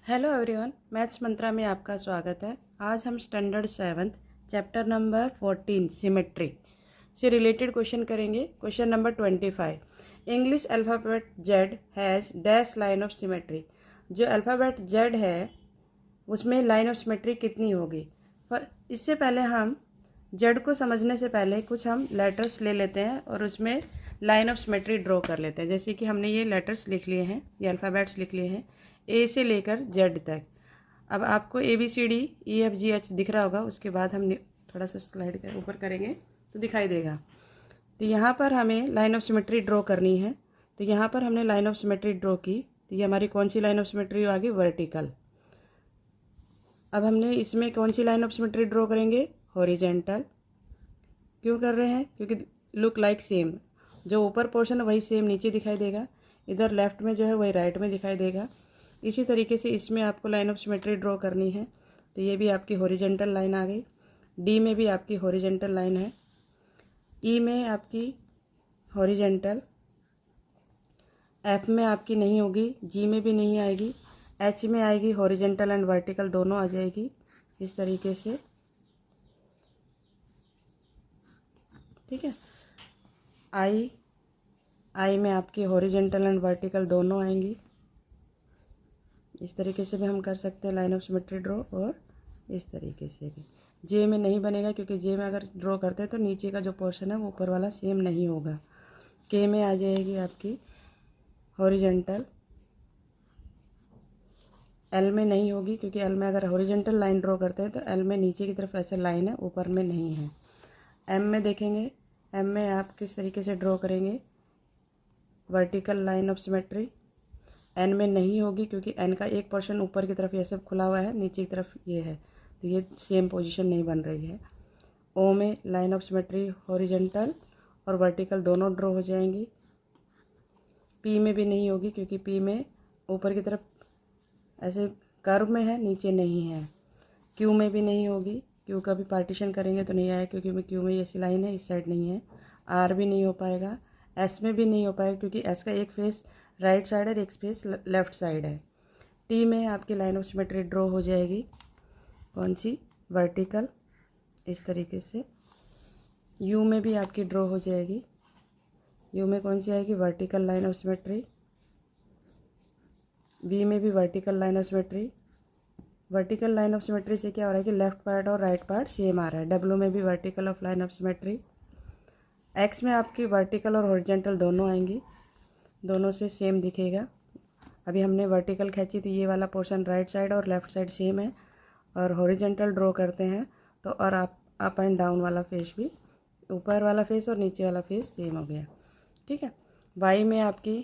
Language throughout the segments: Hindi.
हेलो एवरीवन, मैथ्स मंत्रा में आपका स्वागत है। आज हम स्टैंडर्ड 7 चैप्टर नंबर 14 सिमेट्री से रिलेटेड क्वेश्चन करेंगे। Question number 25, English alphabet Z has dash line of symmetry. जो अल्फ़ाबेट जेड है उसमें लाइन ऑफ सिमेट्री कितनी होगी। इससे पहले हम जेड को समझने से पहले कुछ हम लेटर्स ले लेते हैं और उसमें लाइन ऑफ सिमेट्री ड्रॉ कर लेते हैं। जैसे कि हमने ये लेटर्स लिख लिए हैं, ये अल्फ़ाबेट्स लिख लिए हैं ए से लेकर जेड तक। अब आपको A B C D E F G H दिख रहा होगा, उसके बाद हम थोड़ा सा स्लाइड कर ऊपर करेंगे तो दिखाई देगा। तो यहाँ पर हमें लाइन ऑफ सिमेट्री ड्रॉ करनी है। तो यहाँ पर हमने लाइन ऑफ सिमेट्री ड्रॉ की, तो ये हमारी कौन सी लाइन ऑफ सिमेट्री आ गई, वर्टिकल। अब हमने इसमें कौन सी लाइन ऑफ सिमेट्री ड्रॉ करेंगे, हॉरिजेंटल। क्यों कर रहे हैं, क्योंकि लुक लाइक सेम, जो ऊपर पोर्शन है वही सेम नीचे दिखाई देगा, इधर लेफ्ट में जो है वही राइट में दिखाई देगा। इसी तरीके से इसमें आपको लाइन ऑफ सिमेट्री ड्रॉ करनी है। तो ये भी आपकी हॉरिजेंटल लाइन आ गई, डी में भी आपकी हॉरिजेंटल लाइन है, ई में आपकी हॉरिजेंटल, एफ में आपकी नहीं होगी, जी में भी नहीं आएगी, एच में आएगी हॉरिजेंटल एंड वर्टिकल दोनों आ जाएगी इस तरीके से, ठीक है। आई में आपकी हॉरिजेंटल एंड वर्टिकल दोनों आएंगी। इस तरीके से भी हम कर सकते हैं लाइन ऑफ सिमेट्री ड्रॉ, और इस तरीके से भी। जे में नहीं बनेगा, क्योंकि जे में अगर ड्रॉ करते हैं तो नीचे का जो पोर्शन है वो ऊपर वाला सेम नहीं होगा। के में आ जाएगी आपकी हॉरिजेंटल, एल में नहीं होगी, क्योंकि एल में अगर हॉरिजेंटल लाइन ड्रॉ करते हैं तो एल में नीचे की तरफ ऐसे लाइन है, ऊपर में नहीं है। एम में देखेंगे, एम में आप किस तरीके से ड्रॉ करेंगे, vertical line of symmetry. N में नहीं होगी, क्योंकि एन का एक पोर्शन ऊपर की तरफ ये सब खुला हुआ है, नीचे की तरफ ये है, तो ये सेम पोजीशन नहीं बन रही है। ओ में लाइन ऑफ सिमेट्री हॉरिजेंटल और वर्टिकल दोनों ड्रॉ हो जाएंगी। पी में भी नहीं होगी, क्योंकि पी में ऊपर की तरफ ऐसे कर्व में है, नीचे नहीं है। क्यू में भी नहीं होगी, क्यू का भी पार्टीशन करेंगे तो नहीं आया, क्योंकि क्यू में ऐसी लाइन है, इस साइड नहीं है। आर भी नहीं हो पाएगा, एस में भी नहीं हो पाएगा, क्योंकि एस का एक फेस राइट साइड है, एक फेस लेफ्ट साइड है। टी में आपकी लाइन ऑफ सिमेट्री ड्रॉ हो जाएगी, कौन सी, वर्टिकल, इस तरीके से। यू में भी आपकी ड्रॉ हो जाएगी, यू में कौन सी आएगी, vertical line of symmetry. V में भी vertical line of symmetry. Vertical line of symmetry से क्या हो रहा है कि लेफ्ट पार्ट और राइट पार्ट सेम आ रहा है। डब्ल्यू में भी vertical of line of symmetry. X में आपकी वर्टिकल और हॉरिजेंटल दोनों आएंगी, दोनों से सेम दिखेगा। अभी हमने वर्टिकल खींची तो ये वाला पोर्शन राइट साइड और लेफ्ट साइड सेम है, और हॉरिजेंटल ड्रॉ करते हैं तो और अप एंड डाउन वाला फेस भी, ऊपर वाला फेस और नीचे वाला फेस सेम हो गया, ठीक है। वाई में आपकी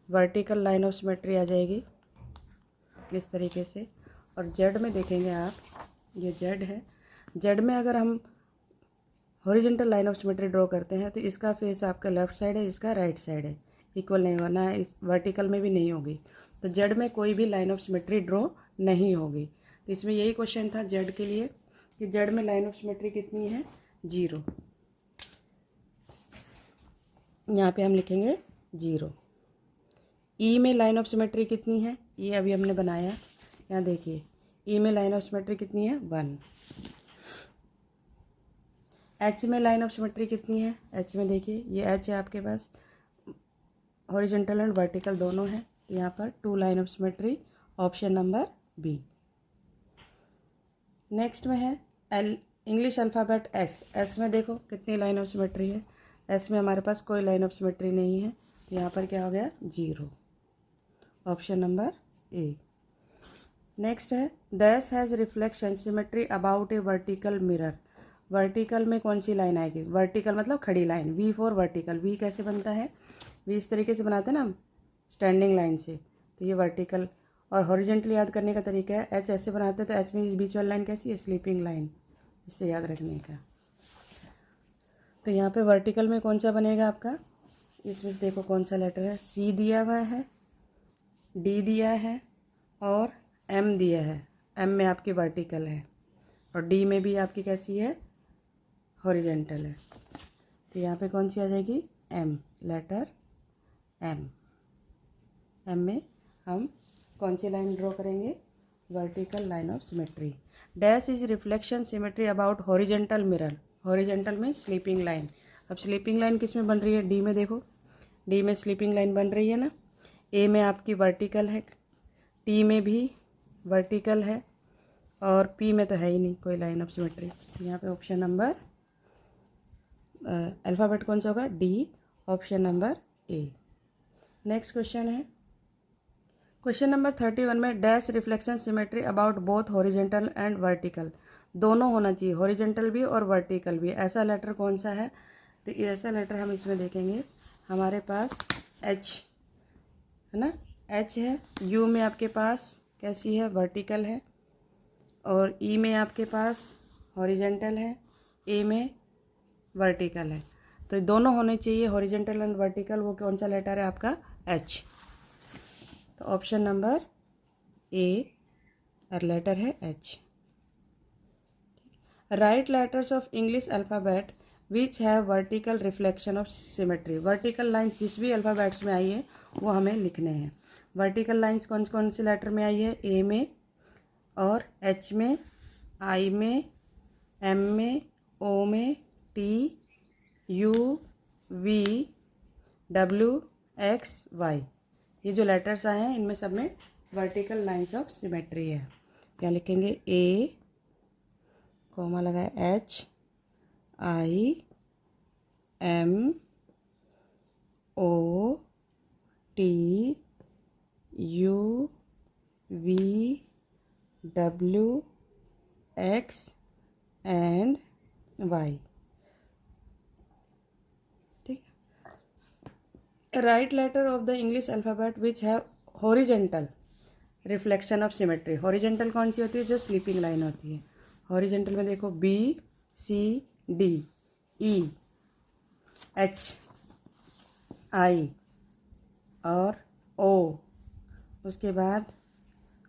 वर्टिकल लाइन ऑफ सिमेट्री आ जाएगी इस तरीके से। और जेड में देखेंगे आप, ये जेड है, जेड में अगर हम horizontal line of symmetry draw करते हैं तो इसका फेस आपका लेफ्ट साइड है, इसका राइट साइड है, इक्वल नहीं होना है, इस वर्टिकल में भी नहीं होगी। तो जेड में कोई भी लाइन ऑफ सिमेट्री ड्रॉ नहीं होगी। तो इसमें यही क्वेश्चन था जेड के लिए कि जेड में लाइन ऑफ सिमेट्री कितनी है, 0। यहाँ पे हम लिखेंगे 0। ई में लाइन ऑफ सिमेट्री कितनी है, ये अभी हमने बनाया, यहाँ देखिए ई में लाइन ऑफ सिमेट्री कितनी है, 1। एच में लाइन ऑफ सिमेट्री कितनी है, एच में देखिए ये एच है आपके पास, हॉरिजेंटल एंड वर्टिकल दोनों है, तो यहाँ पर 2 line of symmetry, option number B. Next में है L, English alphabet S. S में देखो कितनी लाइन ऑफ सिमेट्री है, एस में हमारे पास कोई लाइन ऑफ सिमेट्री नहीं है, तो यहाँ पर क्या हो गया, 0, ऑप्शन नंबर ए। नेक्स्ट है dash has reflection symmetry about a vertical mirror. Vertical में कौन सी लाइन आएगी, वर्टिकल मतलब खड़ी line, V for vertical. V कैसे बनता है, वी इस तरीके से बनाते हैं ना हम, स्टैंडिंग लाइन से, तो ये वर्टिकल। और हॉरिजेंटल याद करने का तरीका है, एच ऐसे बनाते हैं तो एच में बीच वाली लाइन कैसी है, स्लीपिंग लाइन, इससे याद रखने का। तो यहाँ पे वर्टिकल में कौन सा बनेगा आपका, इसमें से देखो कौन सा लेटर है, सी दिया हुआ है, डी दिया है और एम दिया है। एम में आपकी वर्टिकल है और डी में भी आपकी कैसी है, हॉरिजेंटल है। तो यहाँ पे कौन सी आ जाएगी, एम, लेटर एम। एम में हम कौन सी लाइन ड्रॉ करेंगे, vertical line of symmetry. Dash is reflection symmetry about horizontal mirror. Horizontal में स्लीपिंग लाइन। अब स्लीपिंग लाइन किस में बन रही है? डी में देखो, डी में स्लीपिंग लाइन बन रही है ना। ए में आपकी वर्टिकल है, टी में भी वर्टिकल है, और पी में तो है ही नहीं कोई लाइन ऑफ सिमेट्री। यहाँ पे ऑप्शन नंबर अल्फ़ाबेट कौन सा होगा? D, option number A. Next question है क्वेश्चन नंबर 31 में dash reflection symmetry about both horizontal and vertical. दोनों होना चाहिए, हॉरिजेंटल भी और वर्टिकल भी। ऐसा लेटर कौन सा है? तो ऐसा लेटर हम इसमें देखेंगे, हमारे पास एच है ना, एच है। यू में आपके पास कैसी है? वर्टिकल है। और ई में आपके पास हॉरिजेंटल है, ए में वर्टिकल है। तो दोनों होने चाहिए, हॉरिजेंटल एंड वर्टिकल। वो कौन सा लेटर है आपका? एच। तो ऑप्शन नंबर ए और लेटर है H. Write letters of English alphabet which have vertical reflection of symmetry. Vertical lines जिस भी अल्फ़ाबेट्स में आई है वो हमें लिखने हैं। वर्टिकल लाइन्स कौन कौन से लेटर में आई है? ए में और एच में, आई में, एम में, ओ में, T, U, V, W, X, Y. ये जो लेटर्स आए हैं इनमें सब में वर्टिकल लाइंस ऑफ सिमेट्री है। क्या लिखेंगे? ए, कॉमा लगाए, H, I, M, O, T, U, V, W, X and Y. ठीक है। Write letter of the English alphabet which have horizontal reflection of symmetry. Horizontal कौन सी होती है? जो स्लीपिंग लाइन होती है। हॉरिजेंटल में देखो बी, सी, डी, ई, एच, आई और ओ, उसके बाद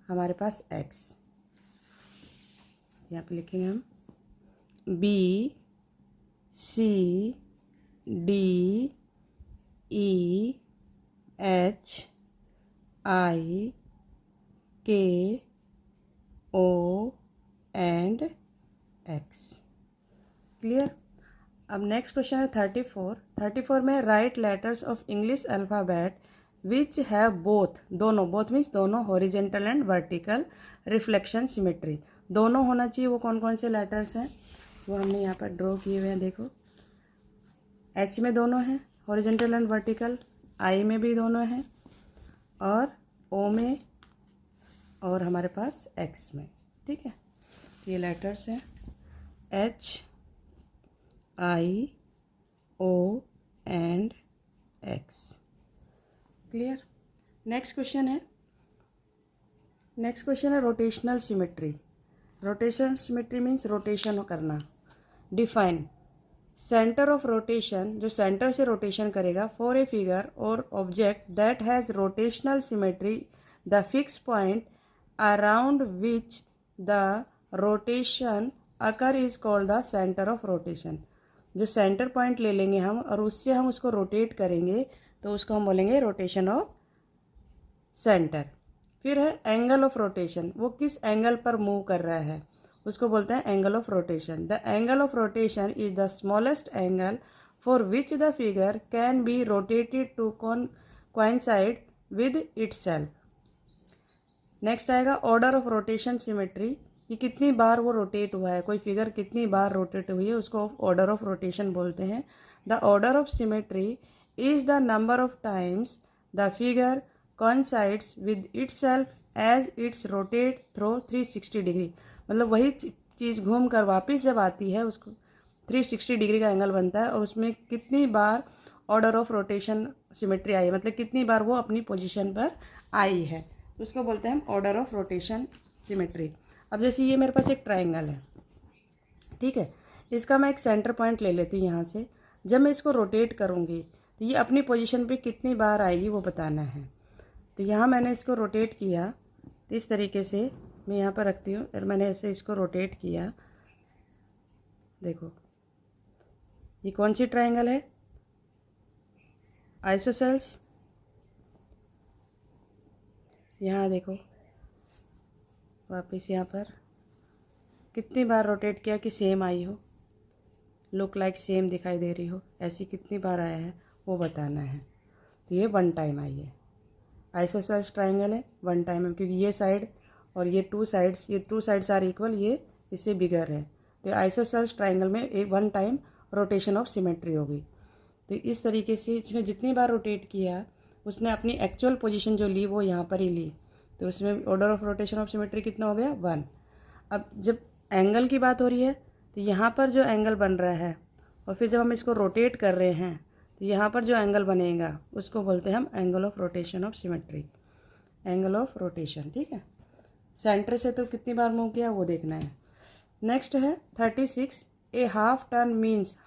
हमारे पास एक्स। यहाँ पे लिखेंगे हम बी, सी, डी, ई, एच, आई, के, ओ एंड एक्स। क्लियर? अब नेक्स्ट क्वेश्चन है 34। 34 में write letters of English alphabet which have both, दोनों, बोथ मीन्स दोनों, horizontal and vertical reflection symmetry. दोनों होना चाहिए। वो कौन कौन से लेटर्स हैं वो हमने यहाँ पर ड्रॉ किए हुए हैं। देखो, एच में दोनों हैं हॉरिजेंटल एंड वर्टिकल, आई में भी दोनों हैं, और ओ में, और हमारे पास एक्स में। ठीक है, ये लेटर्स हैं H, I, O and X. Clear? Next question है rotational symmetry. Rotational symmetry means rotation करना। डिफाइन सेंटर ऑफ रोटेशन, जो सेंटर से रोटेशन करेगा, फॉर ए फिगर और object that has rotational symmetry, the fix point around which the rotation occur is called the centre of rotation. जो सेंटर पॉइंट ले लेंगे हम और उससे हम उसको रोटेट करेंगे तो उसको हम बोलेंगे रोटेशन ऑफ सेंटर। फिर है एंगल ऑफ रोटेशन, वो किस एंगल पर मूव कर रहा है उसको बोलते हैं angle of rotation. The angle of rotation is the smallest angle for which the figure can be rotated to coincide with itself. Next आएगा ऑर्डर ऑफ रोटेशन सिमेट्री, कि कितनी बार वो रोटेट हुआ है, कोई फिगर कितनी बार रोटेट हुई है उसको ऑर्डर ऑफ रोटेशन बोलते हैं। The order of symmetry is the number of times the figure coincides with itself as it's rotate through 360 degree. मतलब वही चीज़ घूम कर वापस जब आती है उसको 360 डिग्री का एंगल बनता है, और उसमें कितनी बार ऑर्डर ऑफ रोटेशन सिमेट्री आई है, मतलब कितनी बार वो अपनी पोजीशन पर आई है, उसको बोलते हैं हम ऑर्डर ऑफ रोटेशन सिमेट्री। अब जैसे ये मेरे पास एक ट्राइंगल है, ठीक है, इसका मैं एक सेंटर पॉइंट ले लेती हूँ यहाँ से। जब मैं इसको रोटेट करूँगी तो ये अपनी पोजीशन पे कितनी बार आएगी वो बताना है। तो यहाँ मैंने इसको रोटेट किया, तो इस तरीके से मैं यहाँ पर रखती हूँ और मैंने ऐसे इसको रोटेट किया। देखो ये कौन सी ट्राइंगल है? आइसोसेल्स। यहाँ देखो वापस यहाँ पर कितनी बार रोटेट किया कि सेम आई हो, लुक लाइक सेम दिखाई दे रही हो, ऐसी कितनी बार आया है वो बताना है। तो ये वन टाइम आई है। आइसोसेल्स ट्राइंगल है, वन टाइम है, क्योंकि ये साइड और ये टू साइड्स आर इक्वल, ये इससे बिगर है। तो आइसोसेल्स ट्राइंगल में एक one time rotation of symmetry होगी। तो इस तरीके से इसने जितनी बार रोटेट किया उसने अपनी एक्चुअल पोजीशन जो ली वो यहाँ पर ही ली, तो उसमें order of rotation of symmetry कितना हो गया, वन। अब जब एंगल की बात हो रही है तो यहाँ पर जो एंगल बन रहा है और फिर जब हम इसको रोटेट कर रहे हैं तो यहाँ पर जो एंगल बनेगा उसको बोलते हैं हम angle of rotation of symmetry, angle of rotation. ठीक है, सेंटर से तो कितनी बार मूव किया वो देखना है। नेक्स्ट है 36। ए हाफ टर्न मीन्स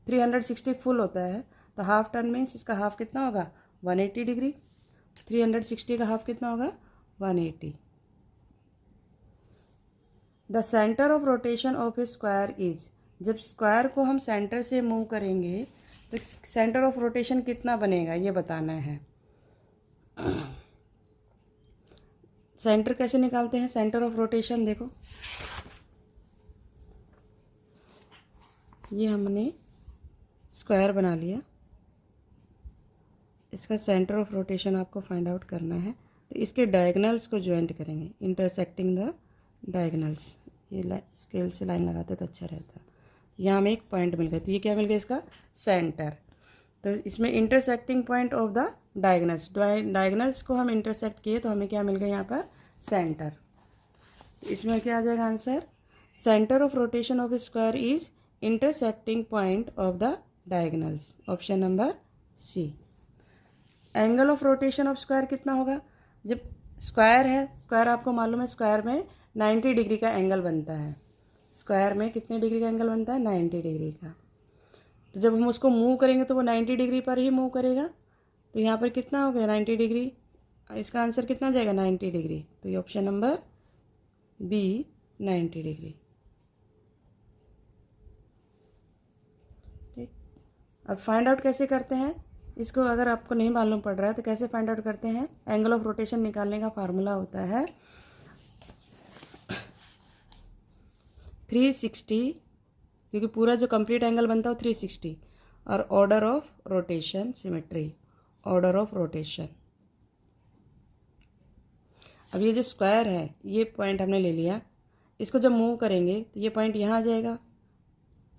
360 फुल होता है, तो हाफ टर्न मीन्स इसका हाफ कितना होगा, 180 डिग्री। 360 का हाफ कितना होगा, 180। The centre of rotation of A square is, जब स्क्वायर को हम सेंटर से मूव करेंगे तो सेंटर ऑफ रोटेशन कितना बनेगा ये बताना है। सेंटर कैसे निकालते हैं, सेंटर ऑफ रोटेशन देखो, ये हमने स्क्वायर बना लिया, इसका सेंटर ऑफ रोटेशन आपको फाइंड आउट करना है। तो इसके डायगनल्स को ज्वाइंट करेंगे, इंटरसेक्टिंग द डायगनल्स। ये स्केल से लाइन लगाते तो अच्छा रहता। यहाँ हमें एक पॉइंट मिल गया, तो ये क्या मिल गया, इसका सेंटर। तो इसमें intersecting point of the diagonals को हम इंटरसेक्ट किए तो हमें क्या मिल गया यहाँ पर, सेंटर। इसमें क्या आ जाएगा answer, centre of rotation of square is intersecting point of the diagonals, option number C. Angle of rotation of square कितना होगा, जब स्क्वायर है, स्क्वायर आपको मालूम है स्क्वायर में 90 डिग्री का एंगल बनता है। स्क्वायर में कितने डिग्री का एंगल बनता है, 90 डिग्री का। तो जब हम उसको मूव करेंगे तो वो 90 डिग्री पर ही मूव करेगा, तो यहाँ पर कितना हो गया 90 डिग्री, इसका आंसर कितना जाएगा 90 डिग्री। तो ये ऑप्शन नंबर बी 90 डिग्री। ठीक, अब फाइंड आउट कैसे करते हैं इसको, अगर आपको नहीं मालूम पड़ रहा है तो कैसे फाइंड आउट करते हैं। एंगल ऑफ रोटेशन निकालने का फार्मूला होता है 360, क्योंकि पूरा जो कंप्लीट एंगल बनता है वो 360, और order of rotation symmetry, order of rotation. अब ये जो स्क्वायर है ये पॉइंट हमने ले लिया, इसको जब मूव करेंगे तो ये पॉइंट यहाँ आ जाएगा,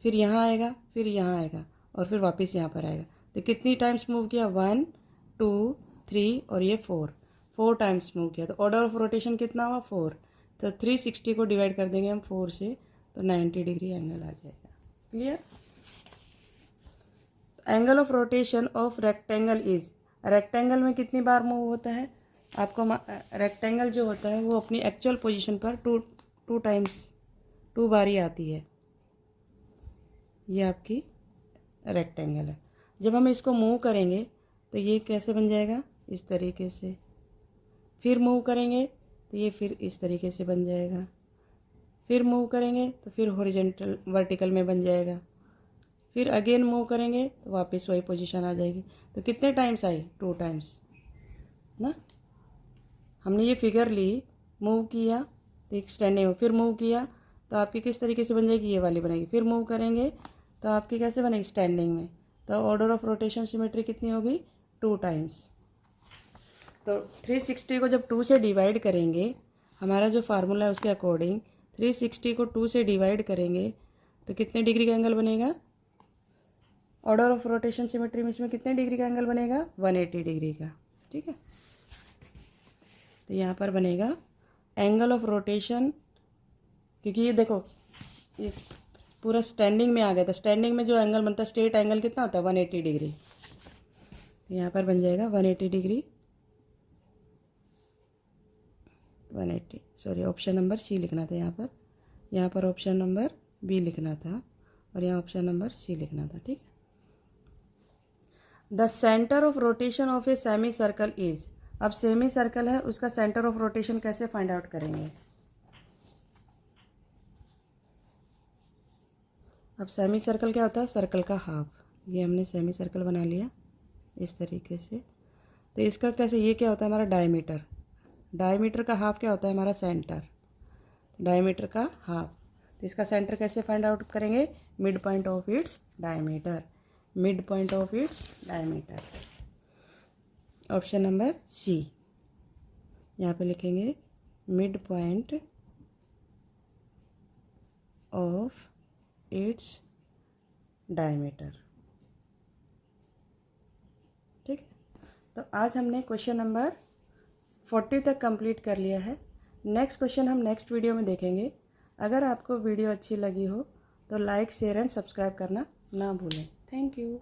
फिर यहाँ आएगा, फिर यहाँ आएगा और फिर वापस यहाँ पर आएगा। तो कितनी टाइम्स मूव किया, 1 2 3 और ये 4 टाइम्स मूव किया, तो ऑर्डर ऑफ रोटेशन कितना हुआ, 4। तो 360 को डिवाइड कर देंगे हम 4 से, तो 90 डिग्री एंगल आ जाएगा। Clear. Angle of rotation of rectangle is, rectangle में कितनी बार मूव होता है आपको, रेक्टेंगल जो होता है वो अपनी एक्चुअल पोजीशन पर टू बार ही आती है। ये आपकी रेक्टेंगल है। जब हम इसको मूव करेंगे तो ये कैसे बन जाएगा, इस तरीके से, फिर मूव करेंगे तो ये फिर इस तरीके से बन जाएगा, फिर मूव करेंगे तो फिर हॉरिजॉन्टल वर्टिकल में बन जाएगा, फिर अगेन मूव करेंगे तो वापस वही पोजीशन आ जाएगी। तो कितने टाइम्स आई, 2 टाइम्स ना। हमने ये फिगर ली, मूव किया तो एक स्टैंडिंग में, फिर मूव किया तो आपकी किस तरीके से बन जाएगी, ये वाली बनेगी, फिर मूव करेंगे तो आपकी कैसे बनेगी, स्टैंडिंग में। तो ऑर्डर ऑफ रोटेशन सिमेट्री कितनी होगी, 2 टाइम्स। तो 360 को जब 2 से डिवाइड करेंगे, हमारा जो फार्मूला है उसके अकॉर्डिंग 360 को 2 से डिवाइड करेंगे तो कितने डिग्री का एंगल बनेगा, ऑर्डर ऑफ रोटेशन सिमेट्री में इसमें कितने डिग्री का एंगल बनेगा, 180 डिग्री का। ठीक है, तो यहाँ पर बनेगा एंगल ऑफ रोटेशन, क्योंकि ये देखो ये पूरा स्टैंडिंग में आ गया था, स्टैंडिंग में जो एंगल बनता है स्ट्रेट एंगल कितना होता है, 180 डिग्री। तो यहाँ पर बन जाएगा 180 degree, 180, sorry option number C लिखना था यहाँ पर ऑप्शन नंबर बी लिखना था और यहाँ ऑप्शन नंबर सी लिखना था। ठीक है। The centre of rotation of a semi circle is, अब सेमी सर्कल है उसका सेंटर ऑफ रोटेशन कैसे फाइंड आउट करेंगे। अब सेमी सर्कल क्या होता है, सर्कल का हाफ। ये हमने सेमी सर्कल बना लिया इस तरीके से। तो इसका कैसे, ये क्या होता है हमारा डायमीटर, डायमीटर का हाफ क्या होता है हमारा सेंटर, डायमीटर का हाफ। तो इसका सेंटर कैसे फाइंड आउट करेंगे, mid point of its diameter, mid point of its diameter. Option number C, यहाँ पे लिखेंगे mid point of its diameter. ठीक है, तो आज हमने क्वेश्चन नंबर 40 तक कंप्लीट कर लिया है। नेक्स्ट क्वेश्चन हम नेक्स्ट वीडियो में देखेंगे। अगर आपको वीडियो अच्छी लगी हो तो लाइक, शेयर एंड सब्सक्राइब करना ना भूलें। Thank you.